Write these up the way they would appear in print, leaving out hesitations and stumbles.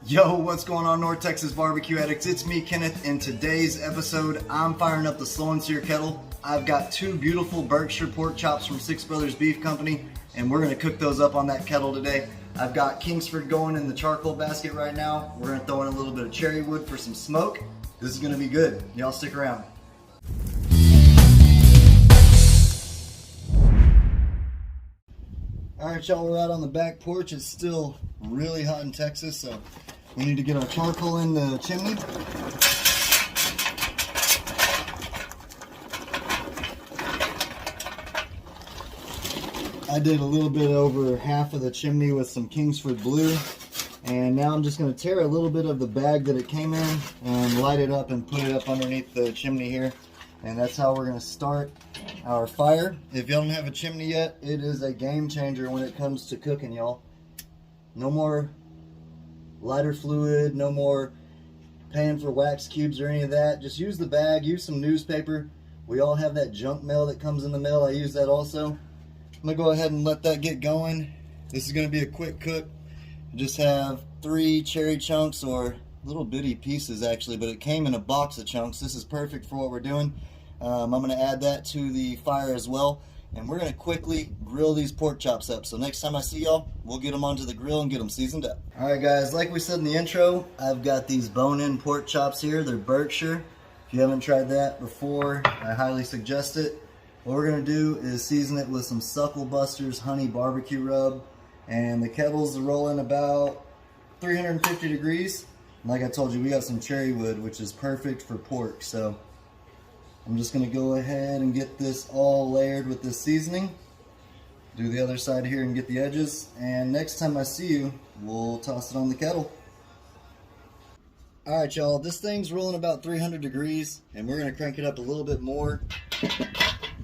Yo, what's going on, North Texas barbecue addicts? It's me, Kenneth. In today's episode, I'm firing up the SnS Kettle. I've got two beautiful Berkshire Pork Chops from Six Brothers Beef Company, and we're gonna cook those up on that kettle today. I've got Kingsford going in the charcoal basket right now. We're gonna throw in a little bit of cherry wood for some smoke. This is gonna be good. Y'all stick around. Alright, y'all, we're out on the back porch. It's still really hot in Texas, so we need to get our charcoal in the chimney. I did a little bit over half of the chimney with some Kingsford Blue, and now I'm just going to tear a little bit of the bag that it came in and light it up and put it up underneath the chimney here. And that's how we're going to start our fire. If y'all don't have a chimney yet, it is a game changer when it comes to cooking, y'all. No more lighter fluid, no more paying for wax cubes or any of that. Just use the bag, use some newspaper. We all have that junk mail that comes in the mail. I use that also. I'm gonna go ahead and let that get going. This is gonna be a quick cook. I just have 3 cherry chunks, or little bitty pieces actually, but it came in a box of chunks. This is perfect for what we're doing. I'm gonna add that to the fire as well, and we're gonna quickly grill these pork chops up. So next time I see y'all, we'll get them onto the grill and get them seasoned up. All right, guys, like we said in the intro, I've got these bone-in pork chops here. They're Berkshire. If you haven't tried that before, I highly suggest it. What we're gonna do is season it with some Suckle Buster's honey barbecue rub, and the kettle's rolling about 350 degrees. And like I told you, we got some cherry wood, which is perfect for pork. So I'm just gonna go ahead and get this all layered with this seasoning. Do the other side here and get the edges. And next time I see you, we'll toss it on the kettle. All right, y'all, this thing's rolling about 300 degrees, and we're gonna crank it up a little bit more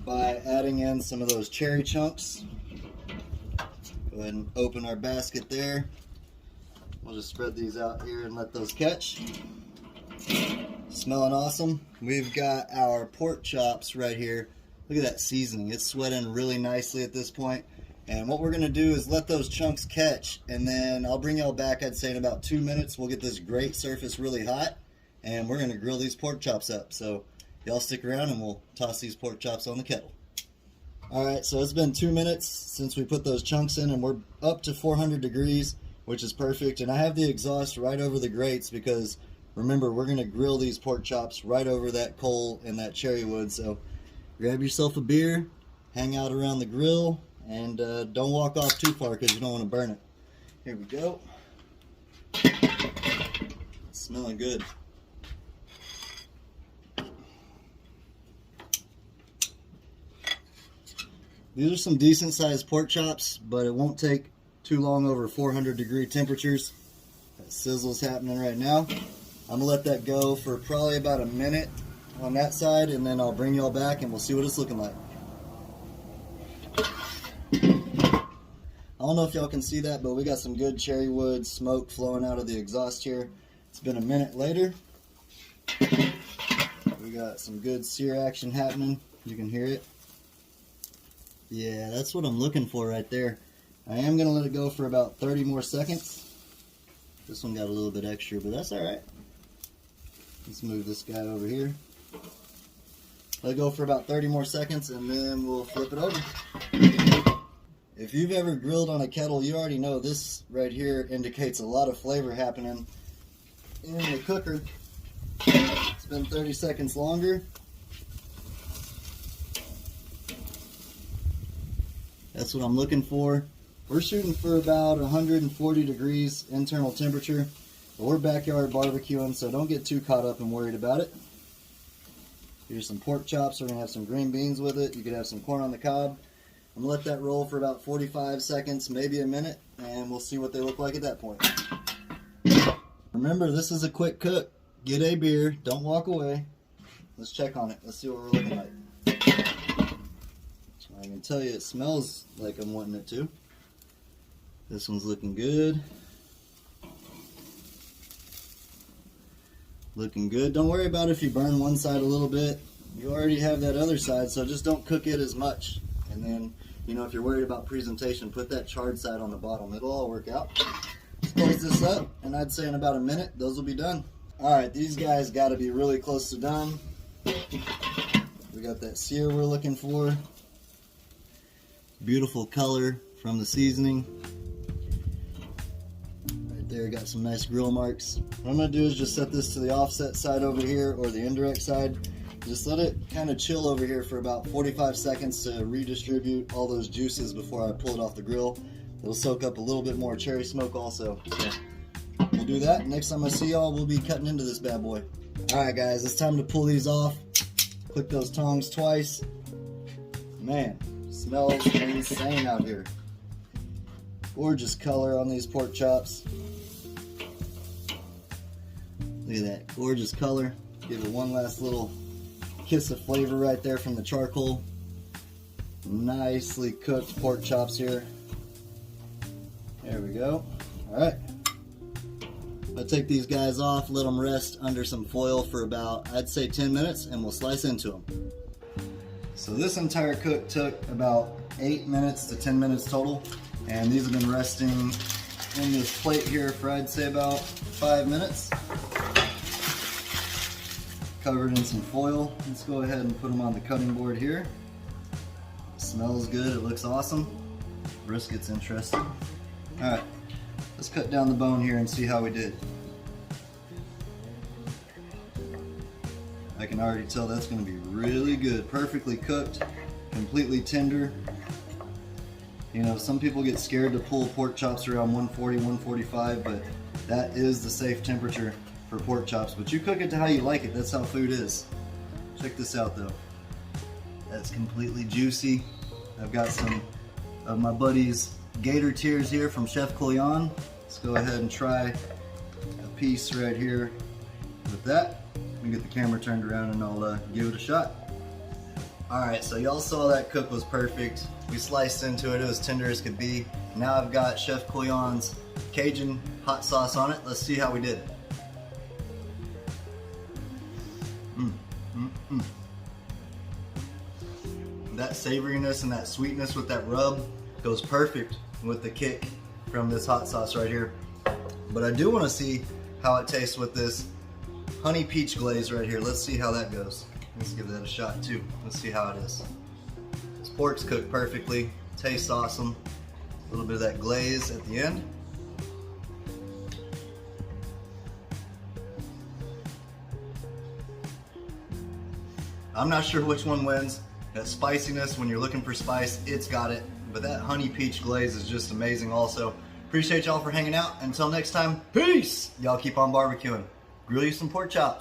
by adding in some of those cherry chunks. Go ahead and open our basket there. We'll just spread these out here and let those catch. Smelling awesome. We've got our pork chops right here. Look at that seasoning. It's sweating really nicely at this point. And what we're gonna do is let those chunks catch, and then I'll bring y'all back, I'd say in about 2 minutes. We'll get this great surface really hot, and we're gonna grill these pork chops up. So y'all stick around and we'll toss these pork chops on the kettle. All right, so it's been 2 minutes since we put those chunks in, and we're up to 400 degrees, which is perfect. And I have the exhaust right over the grates because remember, we're gonna grill these pork chops right over that coal and that cherry wood. So grab yourself a beer, hang out around the grill, and don't walk off too far because you don't want to burn it. Here we go. It's smelling good. These are some decent sized pork chops, but it won't take too long over 400 degree temperatures. That sizzle's happening right now. I'm gonna let that go for probably about a minute on that side, and then I'll bring y'all back and we'll see what it's looking like. I don't know if y'all can see that, but we got some good cherry wood smoke flowing out of the exhaust here. It's been a minute later. We got some good sear action happening. You can hear it. Yeah, that's what I'm looking for right there. I am gonna let it go for about 30 more seconds. This one got a little bit extra, but that's all right. Let's move this guy over here. Let it go for about 30 more seconds, and then we'll flip it over. If you've ever grilled on a kettle, you already know this right here indicates a lot of flavor happening in the cooker. It's been 30 seconds longer. That's what I'm looking for. We're shooting for about 140 degrees internal temperature, but we're backyard barbecuing, so don't get too caught up and worried about it. Here's some pork chops. We're gonna have some green beans with it. You could have some corn on the cob. I'm gonna let that roll for about 45 seconds, maybe a minute, and we'll see what they look like at that point. Remember, this is a quick cook. Get a beer, don't walk away. Let's check on it. Let's see what we're looking like. I can tell you it smells like I'm wanting it to. This one's looking good. Looking good. Don't worry about if you burn one side a little bit. You already have that other side, so just don't cook it as much. And then, you know, if you're worried about presentation, put that charred side on the bottom. It'll all work out. So close this up, and I'd say in about a minute, those will be done. All right, these guys got to be really close to done. We got that sear we're looking for. Beautiful color from the seasoning. Right there, got some nice grill marks. What I'm gonna do is just set this to the offset side over here, or the indirect side. Just let it kind of chill over here for about 45 seconds to redistribute all those juices before I pull it off the grill. It'll soak up a little bit more cherry smoke also. So we'll do that. Next time I see y'all, we'll be cutting into this bad boy. All right, guys, it's time to pull these off. Click those tongs twice. Man, smells insane out here. Gorgeous color on these pork chops. Look at that, gorgeous color. Give it one last little kiss of flavor right there from the charcoal. Nicely cooked pork chops here. There we go. All right. I'll take these guys off, let them rest under some foil for about, I'd say 10 minutes, and we'll slice into them. So this entire cook took about 8 minutes to 10 minutes total, and these have been resting in this plate here for, I'd say, about 5 minutes. Covered in some foil. Let's go ahead and put them on the cutting board here. It smells good, it looks awesome. Brisket's interesting. All right, let's cut down the bone here and see how we did. I can already tell that's going to be really good. Perfectly cooked, completely tender. You know, some people get scared to pull pork chops around 140, 145, but that is the safe temperature for pork chops. But you cook it to how you like it. That's how food is. Check this out though. That's completely juicy. I've got some of my buddy's gator tears here from Chef Couillon. Let's go ahead and try a piece right here with that. Let me get the camera turned around and I'll give it a shot. Alright, so y'all saw that cook was perfect. We sliced into it, it was tender as could be. Now I've got Chef Couillon's Cajun hot sauce on it. Let's see how we did. That savoriness and that sweetness with that rub goes perfect with the kick from this hot sauce right here. But I do want to see how it tastes with this honey peach glaze right here. Let's see how that goes. Let's give that a shot too. Let's see how it is. This pork's cooked perfectly, tastes awesome. A little bit of that glaze at the end. I'm not sure which one wins. That spiciness, when you're looking for spice, it's got it. But that honey peach glaze is just amazing also. Appreciate y'all for hanging out. Until next time, peace! Y'all keep on barbecuing. Grill you some pork chops.